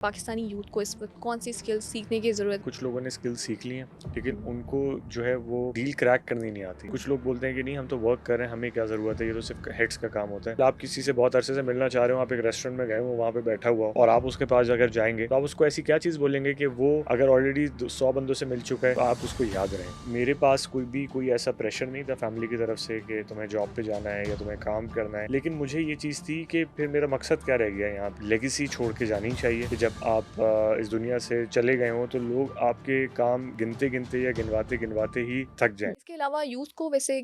Pakistani youth को इस वक्त कौन सी स्किल्स सीखने की ज़रूरत? कुछ लोगों ने स्किल सीख ली हैं, लेकिन उनको जो है वो डील क्रैक करनी नहीं आती। कुछ लोग बोलते हैं कि नहीं, हम तो वर्क कर रहे हैं, हमें क्या ज़रूरत है, ये तो सिर्फ हेड्स का काम होता है। आप किसी से बहुत अरसे से मिलना चाह रहे हो, आप एक रेस्टोरेंट में गए हो, वहाँ पे बैठा हुआ हो और आप उसके पास अगर जाएंगे तो आप उसको ऐसी क्या चीज़ बोलेंगे कि वो अगर ऑलरेडी 100 बंदों से मिल चुका है तो आप उसको याद रहें। मेरे पास कोई ऐसा प्रेशर नहीं था फैमिली की तरफ से कि तुम्हें जॉब पे जाना है या तुम्हें काम करना है, लेकिन मुझे ये चीज़ थी कि फिर मेरा मकसद क्या रह गया, यहाँ लेगेसी छोड़ के जानी चाहिए कि जब आप इस दुनिया से चले गए हो तो लोग आपके काम गिनते गिनते या गिनवाते गिनवाते ही थक जाएं। इसके अलावा यूथ को वैसे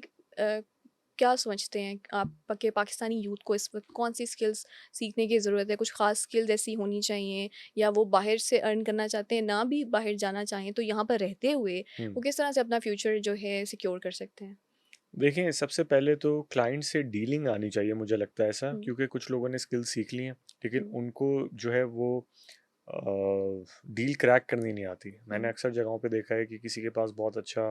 क्या समझते हैं आप कि पाकिस्तानी यूथ को इस वक्त कौन सी स्किल्स सीखने की ज़रूरत है? कुछ ख़ास स्किल्स ऐसी होनी चाहिए या वो बाहर से अर्न करना चाहते हैं, ना भी बाहर जाना चाहें तो यहाँ पर रहते हुए हम्म। वो किस तरह से अपना फ्यूचर जो है सिक्योर कर सकते हैं? देखें, सबसे पहले तो क्लाइंट से डीलिंग आनी चाहिए, मुझे लगता है ऐसा, हुँ, क्योंकि कुछ लोगों ने स्किल सीख ली हैं, लेकिन हुँ, उनको जो है वो डील क्रैक करनी नहीं आती। मैंने हुँ, अक्सर जगहों पे देखा है कि किसी के पास बहुत अच्छा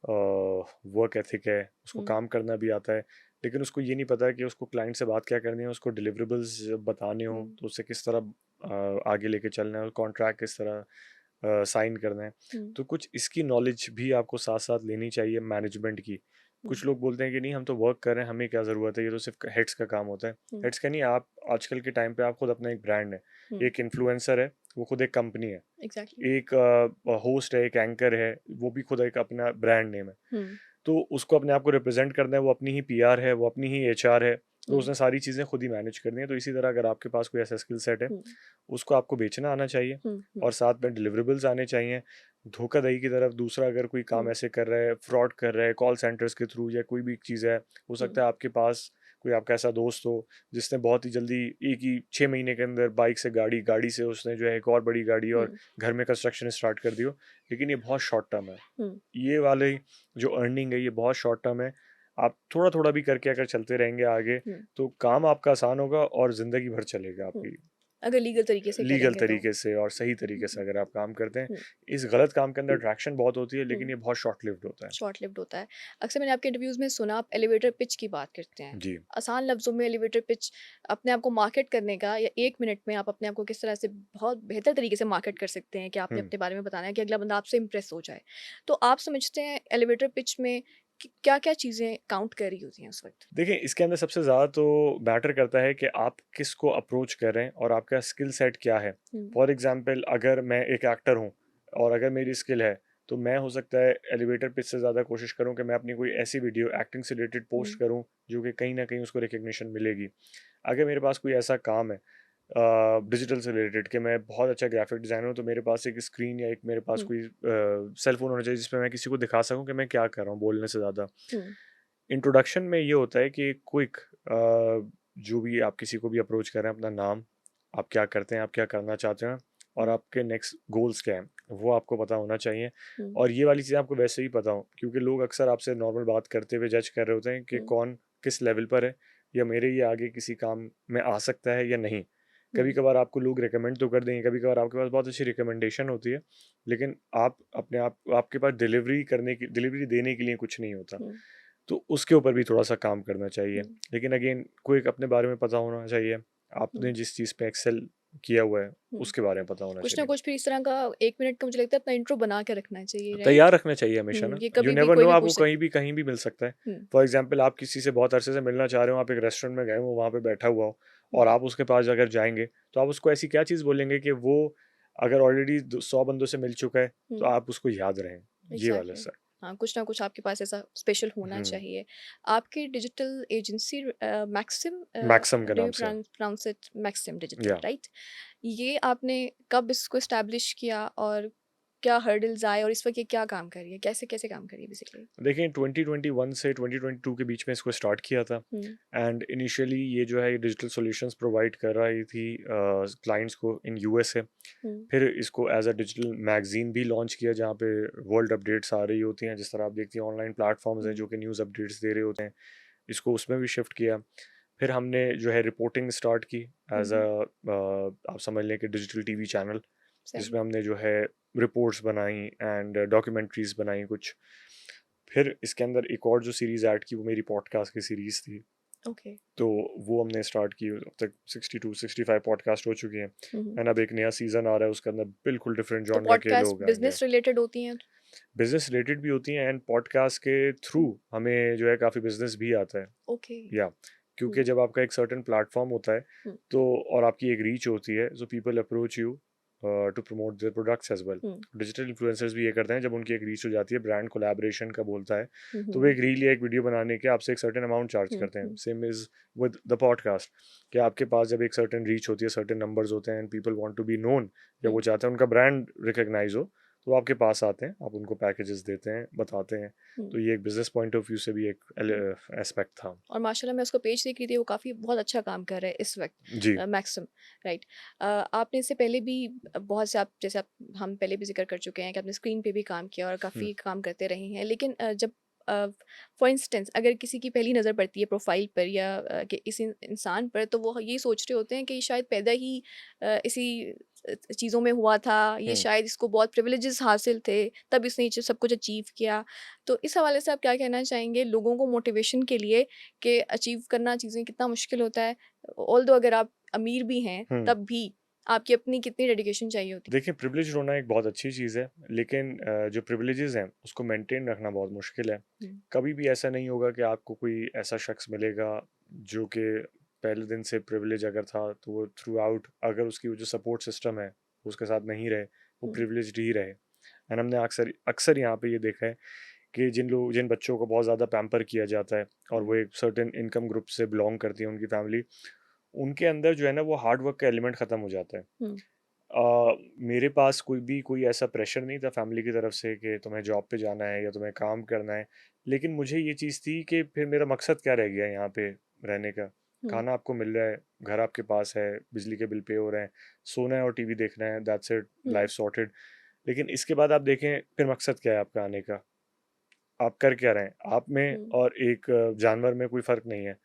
वर्क एथिक है, उसको हुँ, काम करना भी आता है, लेकिन उसको ये नहीं पता है कि उसको क्लाइंट से बात क्या करनी है, उसको डिलिवरेबल्स बताने हो हुँ, तो उससे किस तरह आगे लेके चलना है, कॉन्ट्रैक्ट किस तरह साइन करना है। हुँ, तो कुछ इसकी नॉलेज भी आपको साथ साथ लेनी चाहिए मैनेजमेंट की। हुँ, कुछ लोग बोलते हैं कि नहीं, हम तो वर्क कर रहे हैं, हमें क्या ज़रूरत है, ये तो सिर्फ हेड्स का काम होता है। हुँ, हेड्स का नहीं, आप आजकल के टाइम पे आप खुद अपना एक ब्रांड है, हुँ, एक इन्फ्लुएंसर है, वो खुद एक कंपनी है, एग्ज़ैक्टली। एक होस्ट है, एक एंकर है, वो भी खुद एक अपना ब्रांड नेम है। हुँ, तो उसको अपने आप को रिप्रेजेंट करना है, वो अपनी ही पीआर है, वो अपनी ही एचआर है, तो हुँ, उसने सारी चीज़ें खुद ही मैनेज करनी है। तो इसी तरह अगर आपके पास कोई ऐसा स्किल सेट है, हुँ, उसको आपको बेचना आना चाहिए हुँ, हुँ, और साथ में डिलिवरेबल्स आने चाहिए। धोखाधड़ी की तरफ दूसरा अगर कोई काम हुँ, ऐसे कर रहा है, फ्रॉड कर रहा है, कॉल सेंटर्स के थ्रू या कोई भी चीज़ है, हो हुँ, सकता है आपके पास कोई आपका ऐसा दोस्त हो जिसने बहुत ही जल्दी एक ही 6 महीने के अंदर बाइक से गाड़ी से उसने जो है एक और बड़ी गाड़ी और हुँ, घर में कंस्ट्रक्शन स्टार्ट कर दी हो, लेकिन ये बहुत शॉर्ट टर्म है। हुँ, ये वाले जो अर्निंग है ये बहुत शॉर्ट टर्म है। आप थोड़ा-थोड़ा भी करके अगर चलते रहेंगे आगे, हुँ, तो काम आपका आसान होगा और ज़िंदगी भर चलेगा हुँ। आपकी। अगर लीगल तरीके से लीगल करेंगे तो। तरीके से और सही हुँ, तरीके से अगर आप काम करते हैं। हुँ, इस गलत काम के अंदर अट्रैक्शन बहुत होती है, लेकिन हुँ। ये बहुत शॉर्ट लिव्ड होता है। शॉर्ट लिव्ड होता है। अक्सर मैंने आपके इंटरव्यूज़ में सुना आप एलिवेटर पिच की बात करते हैं। जी। आसान लफ्ज़ों में एलिवेटर पिच अपने आप को मार्केट करने का या 1 मिनट में आप अपने आप को किस तरह से बहुत बेहतर तरीके से मार्केट कर सकते हैं कि आपने हुँ। अपने बारे में बताना है कि अगला बंदा आपसे इम्प्रेस हो जाए। तो आप समझते हैं एलिवेटर पिच में कि क्या-क्या चीज़ें काउंट कर रही होती हैं उस वक़्त? देखिए, इसके अंदर सबसे ज़्यादा तो मैटर करता है कि आप किसको अप्रोच कर रहे हैं और आपका स्किल सेट क्या है। हुँ, फॉर एग्ज़ाम्पल, अगर मैं एक एक्टर हूँ और अगर मेरी स्किल है, तो मैं हो सकता है एलिवेटर पिच से ज़्यादा कोशिश करूँ कि मैं अपनी कोई ऐसी वीडियो एक्टिंग से रिलेटेड पोस्ट हुँ, करूँ, जो कि कहीं न कहीं उसको रिकॉग्निशन मिलेगी। अगर मेरे पास कोई ऐसा काम है डिजिटल से रिलेटेड कि मैं बहुत अच्छा ग्राफिक डिज़ाइनर हूँ, तो मेरे पास एक स्क्रीन या एक मेरे पास हुँ, कोई सेल फ़ोन होना चाहिए जिसमें मैं किसी को दिखा सकूँ कि मैं क्या कर रहा हूँ बोलने से ज़्यादा। हुँ, इंट्रोडक्शन में ये होता है कि क्विक जो भी आप किसी को भी अप्रोच कर रहे हैं, अपना नाम, आप क्या करते हैं, आप क्या करना चाहते हैं और हुँ, आपके नेक्स्ट गोल्स क्या हैं, वो आपको पता होना चाहिए। हुँ, और ये वाली चीज़ें आपको वैसे ही पता हो, क्योंकि लोग अक्सर आपसे नॉर्मल बात करते हुए जज कर रहे होते हैं कि हुँ, कौन किस लेवल पर है या मेरे ये आगे किसी काम में आ सकता है या नहीं। हुँ, कभी-कभार आपको लोग रिकमेंड तो कर देंगे, कभी-कभार आपके पास बहुत अच्छी रिकमेंडेशन होती है, लेकिन आप अपने आप आपके पास डिलीवरी देने के लिए कुछ नहीं होता। हुँ, तो उसके ऊपर भी थोड़ा-सा काम करना चाहिए। हुँ, लेकिन अगेन क्विक अपने बारे में पता होना चाहिए। हुँ, आपने जिस चीज़ पे एक्सेल किया हुआ है, हुँ। उसके बारे में पता होना कुछ ना चाहिए। कुछ फिर इस तरह का 1 मिनट का मुझे लगता है अपना इंट्रो बना के रखना चाहिए, तैयार राइट? रखना चाहिए हमेशा ना। ये यू कभी भी नेवर कोई नो, भी आपको पूछ सक कहीं भी मिल सकता है। हुँ, फॉर एग्ज़ाम्पल, आप किसी से बहुत अरसे से मिलना चाह रहे हो, आप एक रेस्टोरेंट में गए हो, वहाँ पे बैठा हुआ हो और हुँ, आप उसके पास अगर जाएँगे, तो आप उसको ऐसी क्या चीज़ बोलेंगे कि वो अगर ऑलरेडी द 100 बंदों से मिल चुका है, तो हुँ, आप उसको याद रहें। ये वाला एग्ज़ैक्टली। सर। हाँ, कुछ ना कुछ आपके पास ऐसा स्पेशल होना हुँ, चाहिए। आपकी डिजिटल एजेंसी मैक्सिम मैक्सिम के डू नाम यू से। प्रोनाउंस इट मैक्सिम डिजिटल, या राइट? ये आपने कब इसको एस्टैब्लिश किया और क्या हर्डल्स आए और इस वक़्त ये क्या काम कर रही है? कैसे-कैसे काम कर रही है बेसिकली? देखिए, 2021 से 2022 के बीच में इसको स्टार्ट किया था हुँ, एंड इनिशियली ये जो है ये डिजिटल सॉल्यूशंस प्रोवाइड कर रही थी क्लाइंट्स को इन यूएसए। हुँ, फिर इसको एज अ डिजिटल मैगजीन भी लॉन्च किया, जहाँ पे वर्ल्ड अपडेट्स आ रही होती हैं, जिस तरह आप देखती हैं ऑनलाइन प्लेटफॉर्म्स हैं हुँ, जो कि न्यूज़ अपडेट्स दे रहे होते हैं, इसको उसमें भी शिफ्ट किया। फिर हमने जो है रिपोर्टिंग स्टार्ट की हुँ, एज हुँ, आप समझ लें कि डिजिटल टीवी चैनल, सही। जिसमें हमने जो है रिपोर्ट्स बनाई एंड डॉक्यूमेंट्रीज बनाई कुछ। फिर इसके अंदर एक और जो सीरीज़ ऐड की वो मेरी पॉडकास्ट की सीरीज़ थी। ओके। तो वो हमने स्टार्ट की, अब तक 62-65 पॉडकास्ट हो चुकी हैं। हुँ। एंड अब एक नया सीज़न आ रहा है, उसके अंदर बिल्कुल डिफरेंट तो जॉनरा के पॉडकास्ट लोग आएँगे। बिज़नेस रिलेटेड होती हैं? बिज़नेस रिलेटेड भी होती हैं एंड पॉडकास्ट के थ्रू हुँ। हमें जो है काफ़ी बिज़नेस भी आता है। ओके। या हुँ। क्योंकि जब आपका एक सर्टेन प्लेटफॉर्म होता है हुँ। तो और आपकी एक रीच होती है, so people approach you to promote their products as well. Hmm. Digital influencers भी ये करते हैं, जब उनकी एक रीच हो जाती है, ब्रांड कोलैबोरेशन का बोलता है, हुँ, तो वो हुँ, एक रील या एक वीडियो बनाने के आपसे एक सर्टेन अमाउंट चार्ज हुँ, करते हैं। Hmm, same is with the podcast, कि आपके पास जब एक सर्टेन रीच होती है, सर्टेन नंबर्स होते हैं and people want to be known, या हुँ, वो चाहते हैं उनका ब्रांड रिकग्नाइज हो, तो वो आपके पास आते हैं, आप उनको पैकेजेस देते हैं, बताते हैं। हुँ, तो ये एक बिजनेस पॉइंट ऑफ व्यू से भी एक हुँ। एस्पेक्ट था। और माशाल्लाह मैं उसका पेज देख रही थी, वो काफ़ी बहुत अच्छा काम कर रहा है इस वक़्त, जी। Maxim, right. आपने इससे पहले भी बहुत से आप जैसे आप हम पहले भी ज़िक्र कर चुके हैं कि आपने स्क्रीन पे भी काम किया और हुँ, काफ़ी काम करते रहे हैं। लेकिन जब फॉर इंस्टेंस अगर किसी की पहली नज़र पड़ती है प्रोफ़ाइल पर या कि इस इंसान पर, तो वो ये सोच रहे होते हैं कि शायद पैदा ही इसी चीज़ों में हुआ था, ये हुँ। शायद इसको बहुत प्रिविलेजेस हासिल थे, तब इसने ये सब कुछ अचीव किया। तो इस हवाले से आप क्या कहना चाहेंगे लोगों को मोटिवेशन के लिए कि अचीव करना चीज़ें कितना मुश्किल होता है? ऑल्दो अगर आप अमीर भी हैं, हुँ। तब भी आपकी अपनी कितनी डेडिकेशन चाहिए होती देखिए, प्रिविलेज्ड होना एक बहुत अच्छी चीज़ है, लेकिन जो प्रिविलेजेस हैं, उसको मेंटेन रखना बहुत मुश्किल है। है? हुँ, कभी भी ऐसा नहीं होगा कि आपको कोई ऐसा शख्स मिलेगा, जो कि पहले दिन से प्रिविलेज अगर था, तो वो थ्रू आउट, अगर उसकी वो जो सपोर्ट सिस्टम है, वो उसके साथ नहीं रहे, वो हुँ, प्रिविलेज्ड ही रहे। एंड हमने अक्सर अक्सर यहाँ पे ये देखा है कि जिन बच्चों को बहुत ज़्यादा पैम्पर किया जाता है और वो हुँ, एक सर्टेन इनकम ग्रुप से बिलॉन्ग करती है उनकी फैमिली, उनके अंदर जो है ना, वो हार्ड वर्क का एलिमेंट ख़त्म हो जाता है। हुँ, मेरे पास कोई ऐसा प्रेशर नहीं था फैमिली की तरफ से कि तुम्हें जॉब पे जाना है या तुम्हें काम करना है। लेकिन मुझे ये चीज़ थी कि फिर मेरा मकसद क्या रह गया यहाँ पे रहने का? हुँ, खाना आपको मिल रहा है, घर आपके पास है, बिजली के बिल पे हो रहे हैं, सोना है और टीवी देखना है, that's it, hmm, life sorted. लेकिन इसके बाद आप देखें, फिर मकसद क्या है आपका आने का? आप कर क्या रहे हैं? आप में हुँ, और एक जानवर में कोई फ़र्क नहीं है।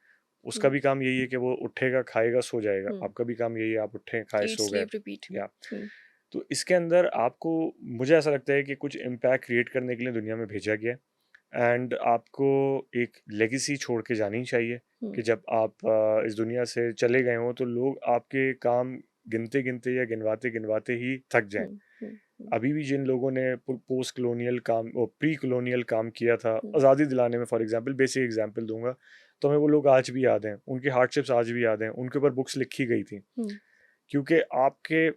उसका हुँ, भी काम यही है कि वो उठेगा, खाएगा, सो जाएगा। हुँ। आपका भी काम यही है, आप उठें, खाए, ईट, सो गए। Sleep, repeat. या हुँ, तो इसके अंदर आपको, मुझे ऐसा लगता है कि कुछ इम्पैक्ट क्रिएट करने के लिए दुनिया में भेजा गया है एंड आपको एक लेगेसी छोड़ के जानी चाहिए, हुँ, कि जब आप इस दुनिया से चले गए हों तो लोग आपके काम गिनते गिनते या गिनवाते गिनवाते ही थक जाएं। हुँ, हुँ, हुँ, अभी भी जिन लोगों ने पोस्ट कलोनियल काम और प्री कलोनियल काम किया था हुँ, आज़ादी दिलाने में, फॉर एग्जांपल बेसिक एग्जांपल दूंगा, तो हमें वो लोग आज भी याद हैं, उनकी हार्डशिप्स आज भी याद हैं, उनके ऊपर बुक्स लिखी गई थी। हुँ, क्योंकि आपके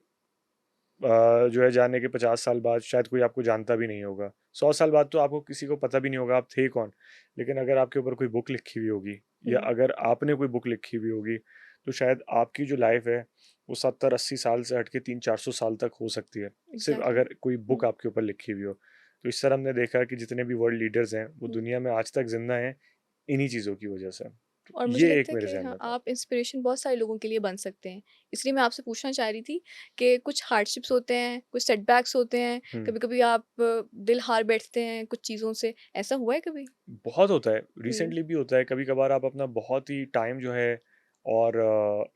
जो है जाने के 50 साल बाद शायद कोई आपको जानता भी नहीं होगा। 100 साल बाद तो आपको किसी को पता भी नहीं होगा आप थे कौन। लेकिन अगर आपके ऊपर कोई बुक लिखी हुई होगी या हुँ, अगर आपने कोई बुक लिखी हुई होगी, तो शायद आपकी जो लाइफ़ है वो 70-80 साल से हट के 300-400 साल तक हो सकती है। सिर्फ़ एग्ज़ैक्टली। अगर कोई बुक हुँ, आपके ऊपर लिखी हुई हो। तो इस तरह हमने देखा है कि जितने भी वर्ल्ड लीडर्स हैं, वो हुँ। दुनिया में आज तक ज़िंदा हैं, इन्हीं चीज़ों की वजह से। तो और मुझे ये एक लगता है मेरे कि ज़हन हाँ, में था। आप इंस्पिरेशन बहुत सारे लोगों के लिए बन सकते हैं। इसलिए मैं आपसे पूछना चाह रही थी कि कुछ हार्डशिप्स होते हैं, कुछ सेटबैक्स होते हैं, हुँ। कभी-कभी आप दिल हार बैठते हैं कुछ चीज़ों से, ऐसा हुआ है कभी? बहुत होता है, हुँ, रिसेंटली भी होता है, कभी-कभार आप अपना बहुत ही टाइम जो है और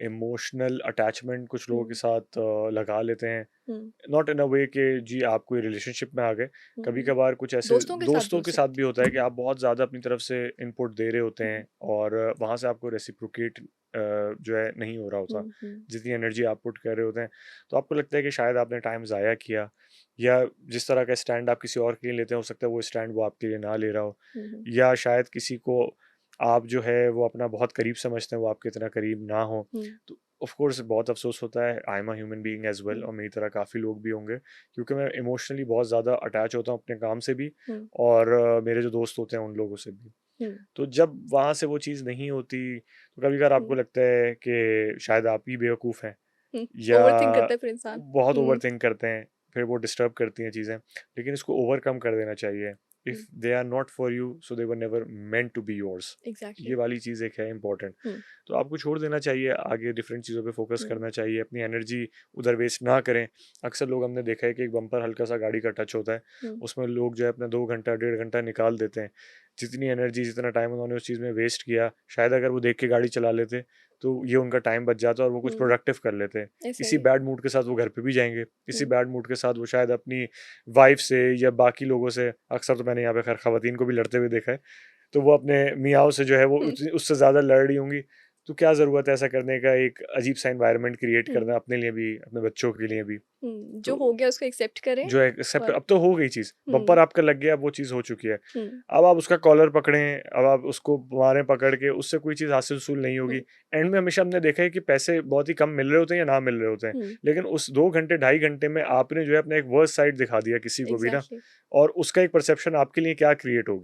इमोशनल अटैचमेंट कुछ लोगों के हुँ, साथ लगा लेते हैं। हुँ, नॉट इन अ वे कि जी आप कोई रिलेशनशिप में आ गए। हुँ, हुँ। कभी-कभार कुछ ऐसे दोस्तों के साथ भी दोस्तों हो के साथ सकती भी होता है कि है। आप बहुत ज़्यादा अपनी तरफ से इनपुट दे रहे होते हुँ, हैं और वहाँ से आपको रेसिप्रोकेट जो है नहीं हो रहा होता, हुँ, हुँ, जितनी एनर्जी आप पुट कर रहे होते हैं। तो आपको लगता है कि शायद आपने टाइम ज़ाया किया, या जिस तरह का स्टैंड आप किसी और के लिए लेते हैं, हो सकता है वो स्टैंड वो आपके लिए ना ले रहा हो। हुँ, हुँ, या शायद किसी को आप जो है वो अपना बहुत करीब समझते हैं, वो आपके इतना करीब ना हो। हुँ, तो ऑफ कोर्स बहुत अफ़सोस होता है, I am a human being as well, hmm, और मेरी तरह काफ़ी लोग भी होंगे, क्योंकि मैं इमोशनली बहुत ज़्यादा अटैच होता हूँ अपने काम से भी हुँ, और मेरे जो दोस्त होते हैं उन लोगों से भी। हुँ, तो जब वहाँ से वो चीज़ नहीं होती, तो कभी-कभार आपको हुँ, लगता है कि शायद आप ही बेवकूफ़ हैं, हुँ। या ओवरथिंक करता है फिर इंसान। बहुत हुँ, ओवरथिंक करते हैं, फिर वो डिस्टर्ब करती हैं चीज़ें। लेकिन इसको ओवरकम कर देना चाहिए। Hmm, if they are not for you, so they were never meant to be yours. ये एग्ज़ैक्टली। वाली चीज़ एक है इम्पोर्टेंट। हुँ, तो आपको छोड़ देना चाहिए, आगे डिफरेंट चीज़ों पे फ़ोकस हुँ, करना चाहिए, अपनी एनर्जी उधर वेस्ट ना करें। अक्सर लोग, हमने देखा है कि एक बम्पर हल्का-सा गाड़ी का टच होता है, हुँ, उसमें लोग जो है अपना 2 घंटा, डेढ़ घंटा निकाल देते हैं। जितनी एनर्जी, जितना टाइम उन्होंने उस चीज़ में वेस्ट किया, शायद अगर वो देख के गाड़ी चला लेते, तो ये उनका टाइम बच जाता और वो कुछ हुँ, प्रोडक्टिव कर लेते। ऐसा इसी ही है। बैड मूड के साथ वो घर पे भी जाएँगे, इसी हुँ, बैड मूड के साथ वो शायद अपनी वाइफ़ से या बाकी लोगों से, अक्सर तो मैंने यहाँ पे खैर ख़वातीन को भी लड़ते हुए देखा है, तो वो अपने मियाँओं से जो है वो हुँ, उससे ज़्यादा लड़ रही होंगी। तो क्या ज़रूरत है ऐसा करने का, एक अजीब-सा एनवायरनमेंट क्रिएट हुँ, करना अपने लिए भी, अपने बच्चों के लिए भी। जो हो तो गया उसको एक्सेप्ट करें जो है एक्सेप्ट, और अब तो हो गई चीज़, हुँ, बम्पर आपका लग गया, अब वो चीज़ हो चुकी है। हुँ, अब आप उसका कॉलर पकड़ें, अब आप उसको मारें पकड़ के, उससे कोई चीज़ हासिल-वसूल नहीं होगी। हुँ, एंड में हमेशा हमने देखा है कि पैसे बहुत ही कम मिल रहे होते हैं या ना मिल रहे होते हैं। हुँ, लेकिन उस 2 घंटे, ढाई घंटे में आपने जो है अपना एक वर्स्ट साइड दिखा दिया किसी को भी ना, एग्ज़ैक्टली। और उसका एक परसेप्शन आपके लिए क्या क्रिएट होगी।